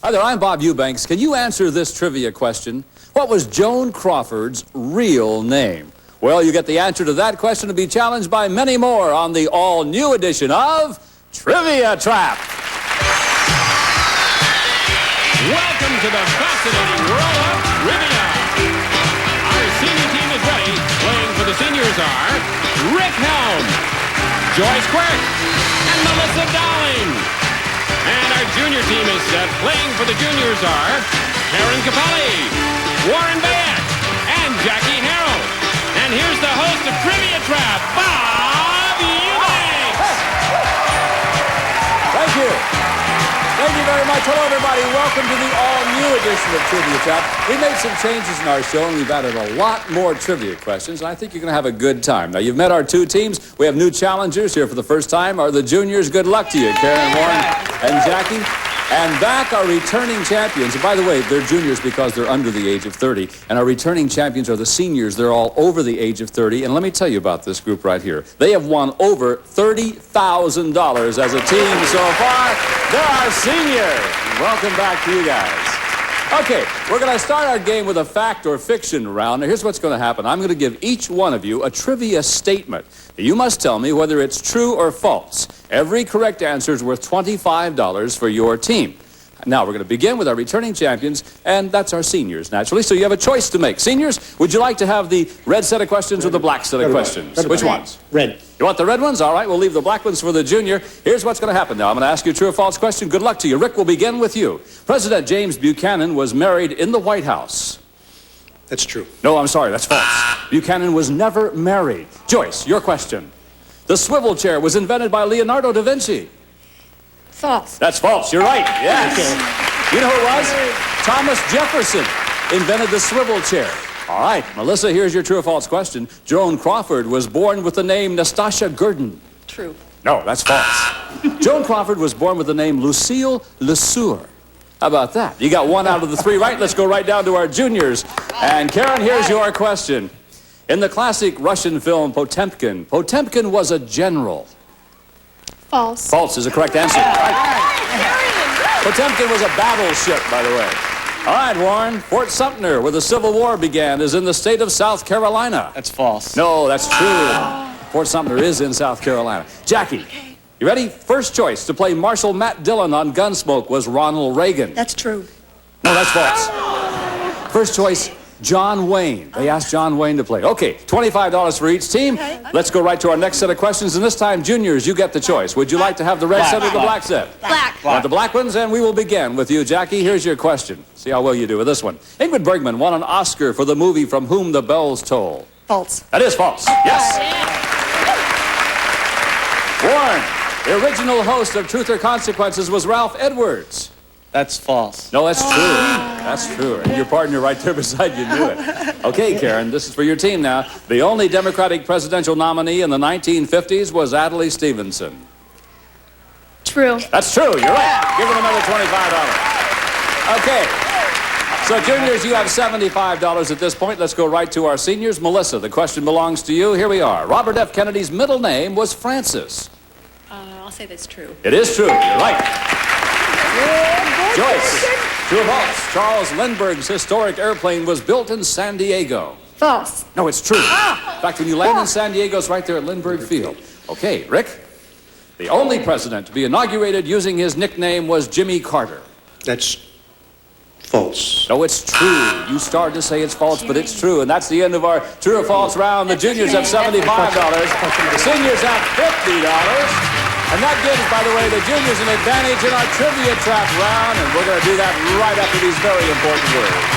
Hi there, I'm Bob Eubanks. Can you answer this trivia question? What was Joan Crawford's real name? Well, you get the answer to that question to be challenged by many more on the all-new edition of Trivia Trap. Welcome to the fascinating world of trivia. Our senior team is ready. Playing for the seniors are Rick Helm, Joyce Quirk, and Melissa Dowling. And our junior team is set. Playing for the juniors are Karen Capelli, Warren Bayek, and Jackie Harrell. And here's the host of Trivia Trap, Bob Eubanks. Thank you. Thank you very much. Hello, everybody. Welcome to the all-new edition of Trivia Trap. We made some changes in our show, and we've added a lot more trivia questions, and I think you're going to have a good time. Now, you've met our two teams. We have new challengers here for the first time. Are the juniors? Good luck to you, Karen, Warren, and Jackie. And back our returning champions. And by the way, they're juniors because they're under the age of 30. And our returning champions are the seniors. They're all over the age of 30. And let me tell you about this group right here. They have won over $30,000 as a team so far. They're our seniors. Welcome back to you guys. Okay, we're going to start our game with a fact or fiction round. Now, here's what's going to happen. I'm going to give each one of you a trivia statement. You must tell me whether it's true or false. Every correct answer is worth $25 for your team. Now, we're going to begin with our returning champions, and that's our seniors, naturally. So you have a choice to make. Seniors, would you like to have the red set of questions or the black set of questions? Which ones? Red. You want the red ones? All right, we'll leave the black ones for the junior. Here's what's going to happen now. I'm going to ask you a true or false question. Good luck to you. Rick, we'll begin with you. President James Buchanan was married in the White House. That's true. No, I'm sorry, that's false. Buchanan was never married. Joyce, your question. The swivel chair was invented by Leonardo da Vinci. False. That's false. You're right. Yes. You know who it was? Thomas Jefferson invented the swivel chair. All right, Melissa, here's your true or false question. Joan Crawford was born with the name Nastasia Gurdon. True. No, that's false. Joan Crawford was born with the name Lucille Lesueur. How about that? You got one out of the three right. Let's go right down to our juniors. And Karen, here's your question. In the classic Russian film Potemkin, Potemkin was a general. False. False is the correct answer. Potemkin was a battleship, by the way. All right, Warren. Fort Sumter, where the Civil War began, is in the state of South Carolina. That's false. No, that's true. Fort Sumter is in South Carolina. Jackie, you ready? First choice to play Marshal Matt Dillon on Gunsmoke was Ronald Reagan. That's true. No, that's false. First choice, John Wayne. They asked John Wayne to play. Okay, $25 for each team. Okay. Let's go right to our next set of questions. And this time, juniors, you get the choice. Would you like to have the red set or the black set? Black. Want the black ones? And we will begin with you, Jackie. Here's your question. See how well you do with this one. Ingrid Bergman won an Oscar for the movie From Whom the Bells Toll. False. That is false. Yes. Warren, the original host of Truth or Consequences was Ralph Edwards. That's false. No, that's true. That's true. And your partner right there beside you knew it. Okay, Karen, this is for your team now. The only Democratic presidential nominee in the 1950s was Adlai Stevenson. True. That's true. You're right. Give him another $25. Okay. So, juniors, you have $75 at this point. Let's go right to our seniors. Melissa, the question belongs to you. Here we are. Robert F. Kennedy's middle name was Francis. I'll say that's true. It is true. You're right. Joyce, true or false? Charles Lindbergh's historic airplane was built in San Diego. False. No, it's true. In fact, when you land in San Diego, it's right there at Lindbergh Field. Okay, Rick. The only president to be inaugurated using his nickname was Jimmy Carter. That's false. No, it's true. You started to say it's false, but it's true. And that's the end of our true or false round. The juniors have $75. The seniors have $50. And that gives, by the way, the juniors an advantage in our Trivia Trap round, and we're going to do that right after these very important words.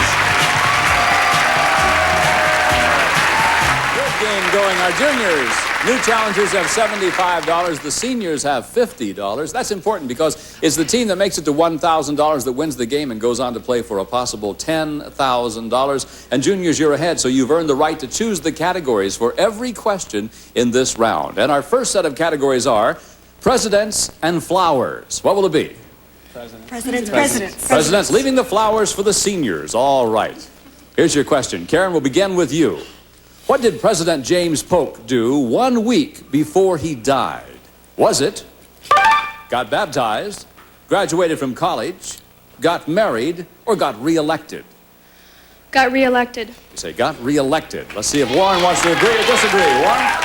Good game going. Our juniors, new challengers have $75. The seniors have $50. That's important because it's the team that makes it to $1,000 that wins the game and goes on to play for a possible $10,000. And juniors, you're ahead, so you've earned the right to choose the categories for every question in this round. And our first set of categories are presidents and flowers. What will it be? Presidents. Presidents, leaving the flowers for the seniors. All right. Here's your question. Karen, we'll begin with you. What did President James Polk do 1 week before he died? Was it got baptized, graduated from college, got married, or got reelected? Got reelected. You say got reelected. Let's see if Warren wants to agree or disagree. Warren?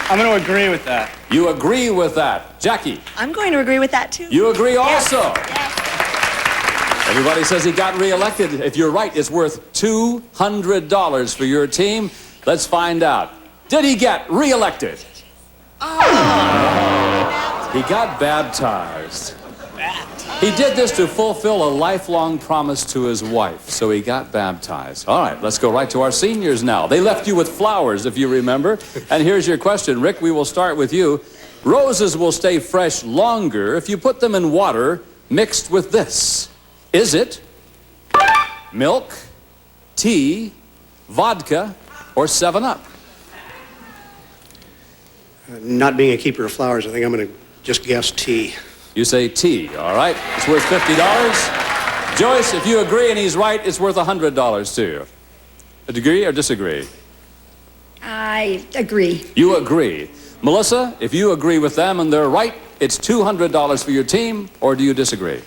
I'm going to agree with that. You agree with that. Jackie? I'm going to agree with that, too. You agree also? Everybody says he got reelected. If you're right, it's worth $200 for your team. Let's find out. Did he get reelected? Oh. He got baptized. He did this to fulfill a lifelong promise to his wife, so he got baptized. All right, let's go right to our seniors now. They left you with flowers, if you remember. And here's your question. Rick, we will start with you. Roses will stay fresh longer if you put them in water mixed with this. Is it milk, tea, vodka, or 7-Up? Not being a keeper of flowers, I think I'm going to just guess tea. You say tea, all right? It's worth $50. Joyce, if you agree and he's right, it's worth $100 to you. Agree or disagree? I agree. You agree. Melissa, if you agree with them and they're right, it's $200 for your team, or do you disagree?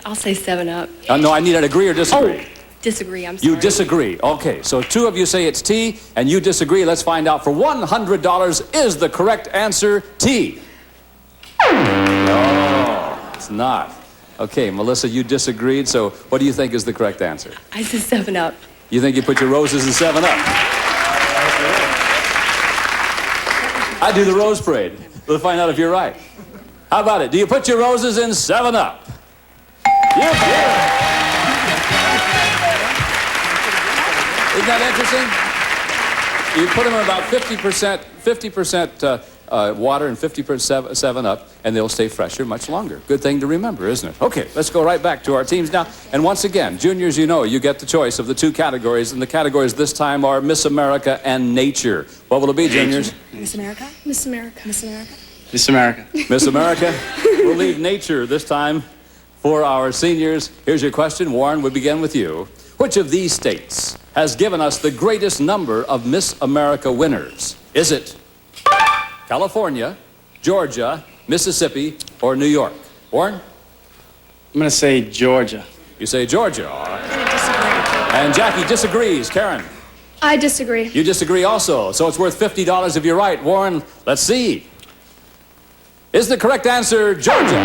I'll say 7-Up. No, I need an agree or disagree. Oh, disagree, I'm sorry. You disagree. Okay, so two of you say it's tea, and you disagree. Let's find out. For $100, is the correct answer tea? No, it's not. Okay, Melissa, you disagreed, so what do you think is the correct answer? I said 7-Up. You think you put your roses in 7-Up? I do the rose parade. We'll find out if you're right. How about it? Do you put your roses in 7-Up? You do. Isn't that interesting? You put them in about 50% water and 50% 7-Up, and they'll stay fresher much longer. Good thing to remember, isn't it? Okay, let's go right back to our teams now. And once again, juniors, you know, you get the choice of the two categories, and the categories this time are Miss America and Nature. What will it be, juniors? Miss America? Miss America. Miss America? Miss America. Miss America? We'll leave Nature this time for our seniors. Here's your question. Warren, we begin with you. Which of these states has given us the greatest number of Miss America winners? Is it California, Georgia, Mississippi, or New York? Warren? I'm going to say Georgia. You say Georgia, all right. I'm going to disagree. And Jackie disagrees. Karen? I disagree. You disagree also, so it's worth $50 if you're right. Warren, let's see. Is the correct answer Georgia?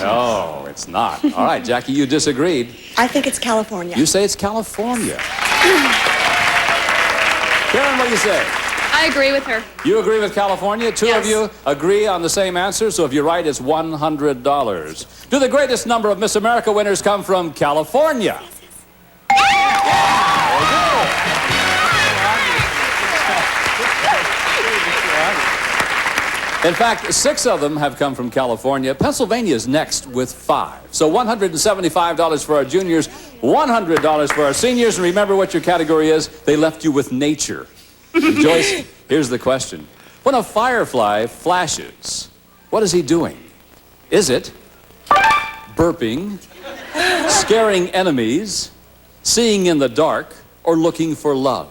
No, it's not. All right, Jackie, you disagreed. I think it's California. You say it's California. Karen, what do you say? I agree with her. You agree with California? Two Yes. of you agree on the same answer, so if you're right, it's $100. Do the greatest number of Miss America winners come from California? In fact, 6 of them have come from California. Pennsylvania is next with 5. So $175 for our juniors, $100 for our seniors. And remember what your category is. They left you with Nature. And Joyce, here's the question. When a firefly flashes, what is he doing? Is it burping, scaring enemies, seeing in the dark, or looking for love?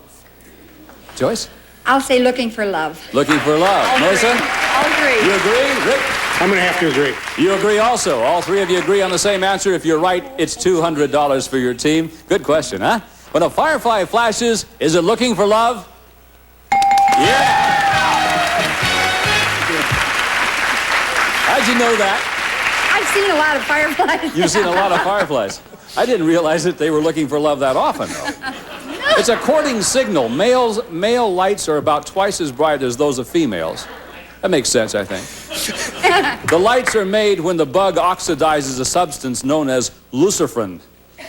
Joyce? I'll say looking for love. Looking for love. Melissa? I'll agree. You agree? Rick? I'm going to have to agree. You agree also. All 3 of you agree on the same answer. If you're right, it's $200 for your team. Good question, huh? When a firefly flashes, is it looking for love? Yeah! How'd you know that? I've seen a lot of fireflies. You've seen a lot of fireflies. I didn't realize that they were looking for love that often, though. It's a courting signal. Male lights are about twice as bright as those of females. That makes sense, I think. The lights are made when the bug oxidizes a substance known as luciferin,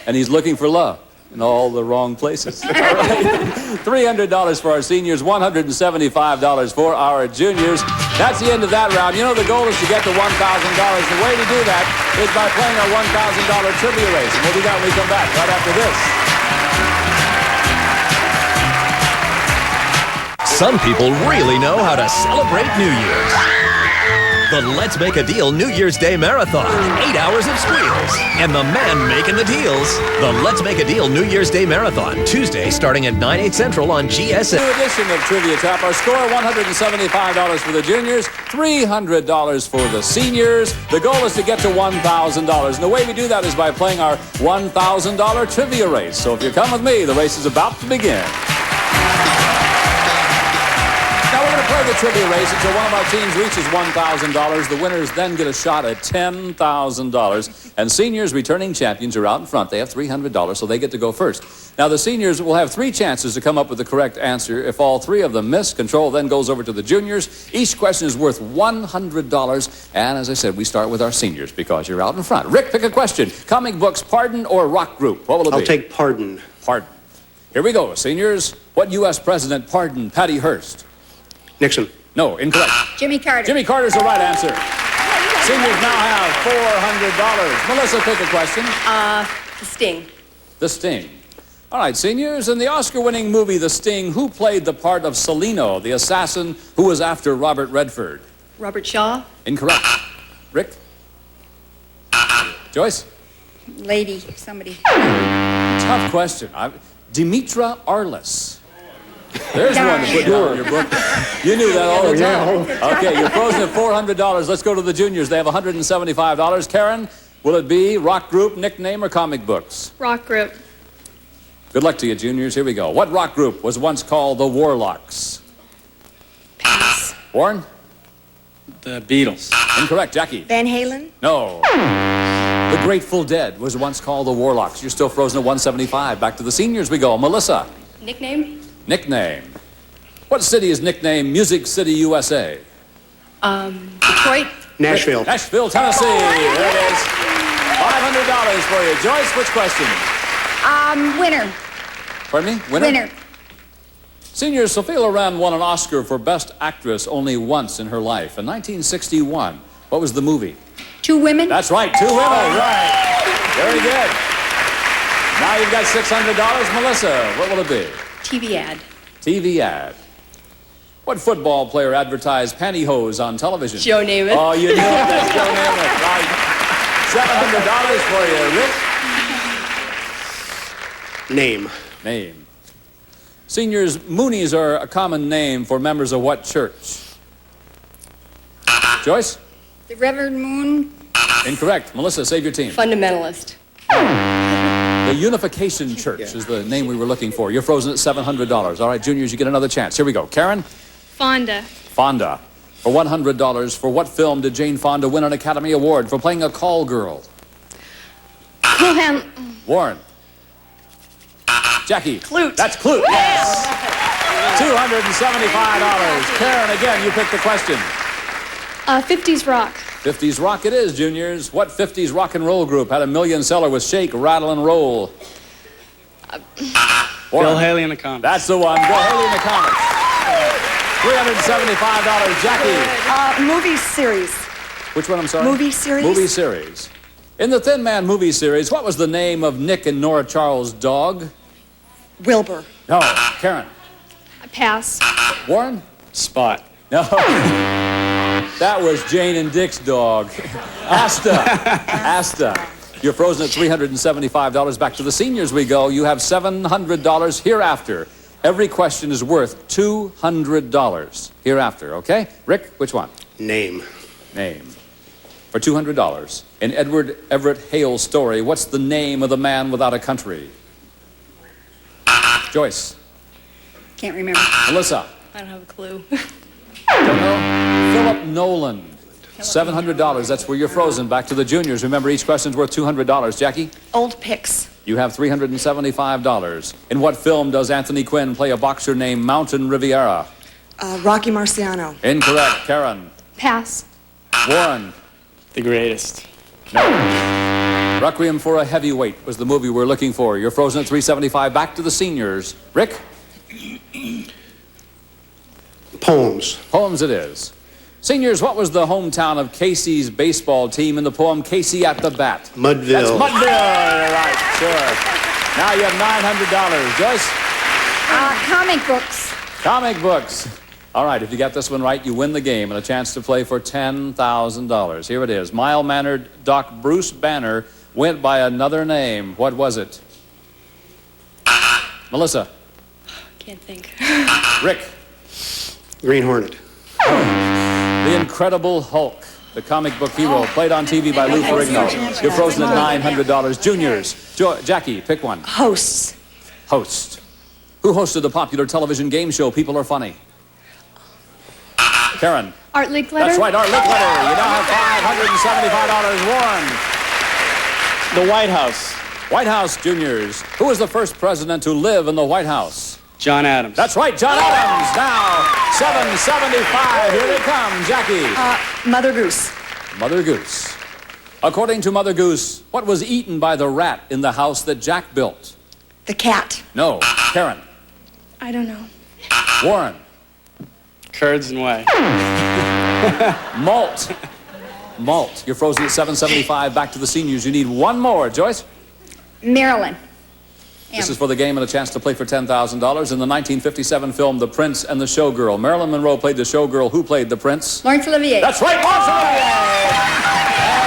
and he's looking for love in all the wrong places. All right. $300 for our seniors, $175 for our juniors. That's the end of that round. You know, the goal is to get to $1,000. The way to do that is by playing our $1,000 trivia race. And we'll do that when we come back right after this. Some people really know how to celebrate New Year's. The Let's Make a Deal New Year's Day Marathon. 8 hours of squeals. And the man making the deals. The Let's Make a Deal New Year's Day Marathon. Tuesday starting at 9, 8 Central on GSM. New edition of Trivia Tap. Our score, $175 for the juniors, $300 for the seniors. The goal is to get to $1,000. And the way we do that is by playing our $1,000 trivia race. So if you come with me, the race is about to begin. Now we're going to play the trivia race until one of our teams reaches $1,000. The winners then get a shot at $10,000. And seniors, returning champions, are out in front. They have $300, so they get to go first. Now the seniors will have 3 chances to come up with the correct answer. If all 3 of them miss, control then goes over to the juniors. Each question is worth $100. And as I said, we start with our seniors because you're out in front. Rick, pick a question. Comic books, pardon, or rock group? What will it be? I'll take pardon. Pardon. Here we go, seniors. What U.S. president pardoned Patty Hearst? Nixon. No, incorrect. Jimmy Carter. Jimmy Carter's the right answer. Seniors now have $400. Melissa, pick a question. The Sting. The Sting. All right, seniors, in the Oscar-winning movie The Sting, who played the part of Salino, the assassin who was after Robert Redford? Robert Shaw. Incorrect. Rick? Joyce? Lady, somebody. Tough question. Dimitra Arliss. There's one to put down in your book. You knew that all the time. Okay, you're frozen at $400. Let's go to the juniors. They have $175. Karen, will it be rock group, nickname, or comic books? Rock group. Good luck to you, juniors. Here we go. What rock group was once called the Warlocks? Pass. Warren? The Beatles. Incorrect. Jackie? Van Halen. No. The Grateful Dead was once called the Warlocks. You're still frozen at $175. Back to the seniors we go. Melissa? Nickname? Nickname. What city is nicknamed Music City, USA? Detroit. Nashville. Nashville, Tennessee. There it is. $500 for you. Joyce, which question? Winner. Pardon me? Winner? Winner. Senior Sophia Loren won an Oscar for Best Actress only once in her life. In 1961. What was the movie? 2 women. That's right, 2 women. Right. Very good. Now you've got $600. Melissa, what will it be? TV ad. TV ad. What football player advertised pantyhose on television? Joe Namath. Oh, you knew it. That's Joe Namath. Right. $700 for you. Rick? Name. Name. Seniors, Moonies are a common name for members of what church? Joyce? The Reverend Moon. Incorrect. Melissa, save your team. Fundamentalist. The Unification Church is the name we were looking for. You're frozen at $700. All right, juniors, you get another chance. Here we go. Karen? Fonda. Fonda. For $100, for what film did Jane Fonda win an Academy Award for playing a call girl? Cool hand. Warren? Jackie? Clute. That's Clute, yes. $275. Karen, again, you picked the question. 50s rock. 50s rock it is, juniors. What 50s rock and roll group had a million seller with Shake, Rattle, and Roll? Bill Haley and the Comets. That's the one. Bill Haley and the Comets. $375. Jackie? Movie series. Which one, I'm sorry? Movie series? Movie series. In the Thin Man movie series, what was the name of Nick and Nora Charles' dog? Wilbur. No. Karen? Pass. Warren? Spot. No. That was Jane and Dick's dog. Asta. Asta. You're frozen at $375. Back to the seniors we go. You have $700 hereafter. Every question is worth $200 hereafter, okay? Rick, which one? Name. Name. For $200. In Edward Everett Hale's story, what's the name of the man without a country? Joyce. Can't remember. Melissa. I don't have a clue. Don't know? Philip Nolan. $700. That's where you're frozen. Back to the juniors. Remember, each question's worth $200. Jackie? Old Picks. You have $375. In what film does Anthony Quinn play a boxer named Mountain Riviera? Rocky Marciano. Incorrect. Karen? Pass. Warren? The Greatest. No. Requiem for a Heavyweight was the movie we're looking for. You're frozen at $375. Back to the seniors. Rick? Poems. Poems it is. Seniors, what was the hometown of Casey's baseball team in the poem Casey at the Bat? Mudville. That's Mudville. You're right, sure. Now you have $900. Joyce? Comic books. Comic books. All right, if you get this one right, you win the game and a chance to play for $10,000. Here it is. Mild-mannered Doc Bruce Banner went by another name. What was it? Melissa. Can't think. Rick. Green Hornet. The Incredible Hulk, the comic book hero, played on TV by Lou Ferrigno. You're frozen at $900. Juniors. Jackie, pick one. Hosts. Host. Who hosted the popular television game show People Are Funny? Karen. Art Linkletter. That's right, Art Linkletter. You now have $575. Warren. The White House. White House Juniors. Who was the first president to live in the White House? John Adams. That's right, John Adams. Now, $775. Here they come. Jackie. Mother Goose. Mother Goose. According to Mother Goose, what was eaten by the rat in the house that Jack built? The cat. No. Karen. I don't know. Warren. Curds and whey. Malt. Malt. You're frozen at $775. Back to the seniors. You need one more. Joyce? Maryland. This is for the game and a chance to play for $10,000. In the 1957 film, The Prince and the Showgirl, Marilyn Monroe played the showgirl. Who played the prince? Laurence Olivier. That's right, Laurence Olivier!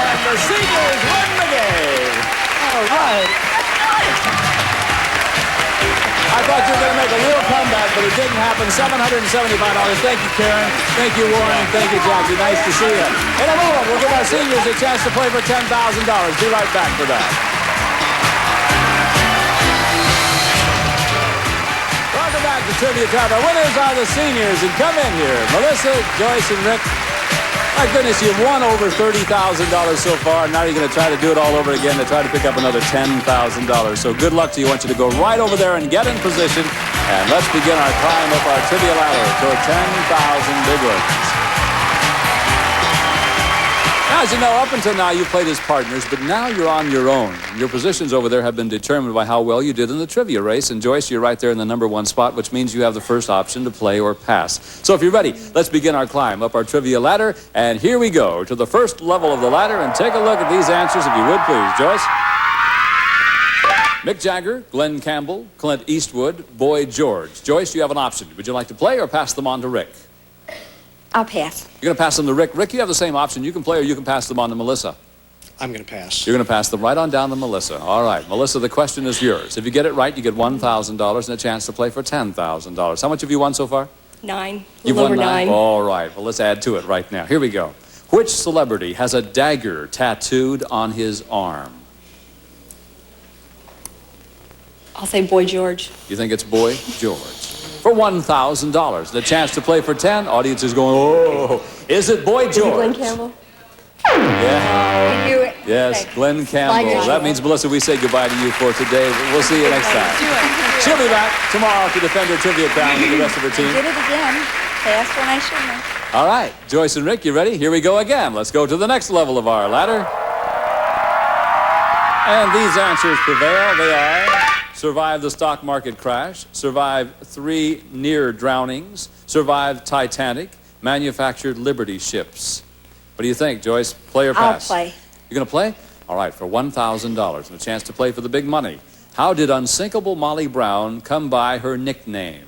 And the seniors win the game. All right. I thought you were going to make a real comeback, but it didn't happen. $775. Thank you, Karen. Thank you, Warren. And thank you, Jackie. Nice to see you. In a moment, we'll give our seniors a chance to play for $10,000. Be right back for that. Welcome back to Trivia Time. Our winners are the seniors. And come in here. Melissa, Joyce, and Rick. My goodness, you've won over $30,000 so far. Now you're going to try to do it all over again to try to pick up another $10,000. So good luck to you. I want you to go right over there and get in position. And let's begin our climb up our trivia ladder toward 10,000 big ones. Now, as you know, up until now, you've played as partners, but now you're on your own. Your positions over there have been determined by how well you did in the trivia race. And Joyce, you're right there in the number one spot, which means you have the first option to play or pass. So if you're ready, let's begin our climb up our trivia ladder. And here we go to the first level of the ladder. And take a look at these answers, if you would, please. Joyce? Mick Jagger, Glenn Campbell, Clint Eastwood, Boy George. Joyce, you have an option. Would you like to play or pass them on to Rick? I'll pass. You're going to pass them to Rick. Rick, you have the same option. You can play or you can pass them on to Melissa. I'm going to pass. You're going to pass them right on down to Melissa. All right, Melissa, the question is yours. If you get it right, you get $1,000 and a chance to play for $10,000. How much have you won so far? 9. You've Little won over 9. All right, well, let's add to it right now. Here we go. Which celebrity has a dagger tattooed on his arm? I'll say Boy George. You think it's Boy George? For $1,000. The chance to play for 10. Audience is going, oh, is it Boy George? Glenn Campbell. Yeah. You do it. Yes, Okay. Glenn Campbell. That means, Melissa, we say goodbye to you for today. We'll see you next time. She'll be back tomorrow to defend her trivia crown with the rest of her team. Did it again. Passed when I shouldn't have. All right, Joyce and Rick, you ready? Here we go again. Let's go to the next level of our ladder. And these answers prevail. They are: survived the stock market crash, survived 3 near drownings, survived Titanic, manufactured Liberty ships. What do you think, Joyce? Play or pass? I'll play. You're going to play? All right, for $1,000 and a chance to play for the big money. How did unsinkable Molly Brown come by her nickname?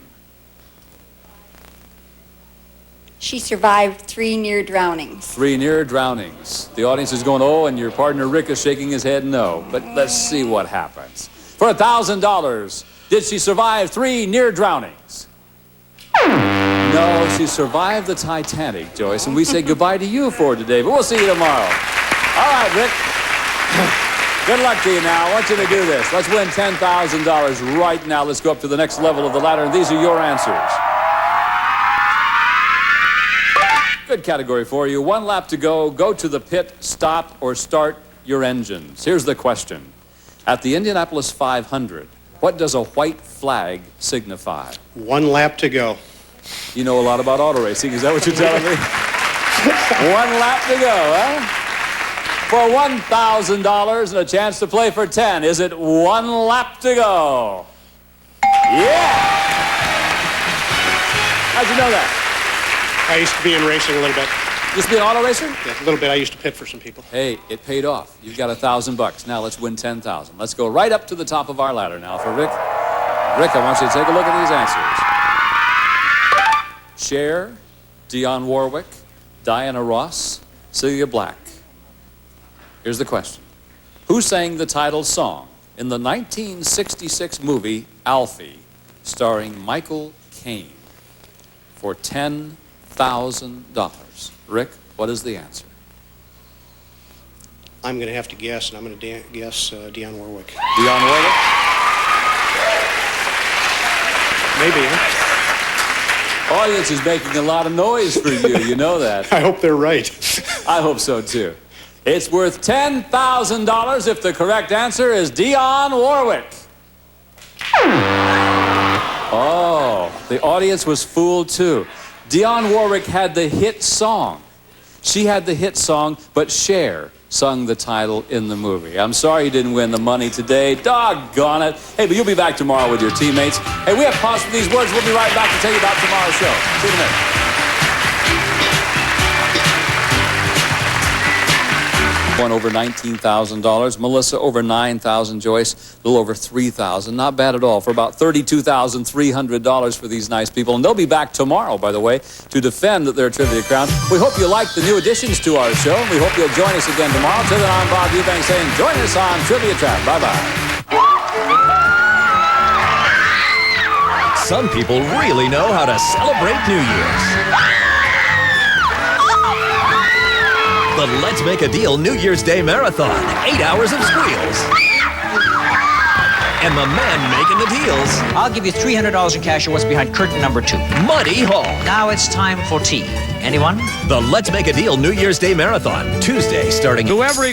She survived 3 near drownings. 3 near drownings. The audience is going, oh, and your partner Rick is shaking his head no. But let's see what happens. For $1,000, did she survive 3 near drownings? No, she survived the Titanic, Joyce, and we say goodbye to you for today, but we'll see you tomorrow. All right, Rick. Good luck to you now. I want you to do this. Let's win $10,000 right now. Let's go up to the next level of the ladder, and these are your answers. Good category for you. 1 lap to go. Go to the pit, stop, or start your engines. Here's the question. At the Indianapolis 500, what does a white flag signify? 1 lap to go. You know a lot about auto racing. Is that what you're telling me? 1 lap to go, huh? For $1,000 and a chance to play for 10. Is it 1 lap to go? Yeah! How'd you know that? I used to be in racing a little bit. Used to be an auto racer? Yeah, a little bit. I used to pit for some people. Hey, it paid off. You've got $1,000. Now let's win 10,000. Let's go right up to the top of our ladder now for Rick. Rick, I want you to take a look at these answers. Cher, Dionne Warwick, Diana Ross, Celia Black. Here's the question. Who sang the title song in the 1966 movie Alfie, starring Michael Caine, for $10,000? Rick, what is the answer? I'm going to have to guess, and I'm going to guess Dionne Warwick. Dionne Warwick? Maybe, huh? Audience is making a lot of noise for you. You know that. I hope they're right. I hope so, too. It's worth $10,000 if the correct answer is Dionne Warwick. Oh, the audience was fooled, too. Dionne Warwick had the hit song. She had the hit song, but Cher sung the title in the movie. I'm sorry you didn't win the money today. Doggone it. Hey, but you'll be back tomorrow with your teammates. Hey, we have paused for these words. We'll be right back to tell you about tomorrow's show. See you in a minute. One over $19,000. Melissa over $9,000. Joyce a little over $3,000. Not bad at all for about $32,300 for these nice people. And they'll be back tomorrow, by the way, to defend their trivia crown. We hope you like the new additions to our show. We hope you'll join us again tomorrow. Till then, I'm Bob Eubanks saying join us on Trivia Trap. Bye-bye. Some people really know how to celebrate New Year's. The Let's Make a Deal New Year's Day Marathon. 8 hours of squeals. And the man making the deals, I'll give you $300 in cash or what's behind curtain number 2. Muddy Hall. Now it's time for tea. Anyone? The Let's Make a Deal New Year's Day Marathon. Tuesday starting... Whoever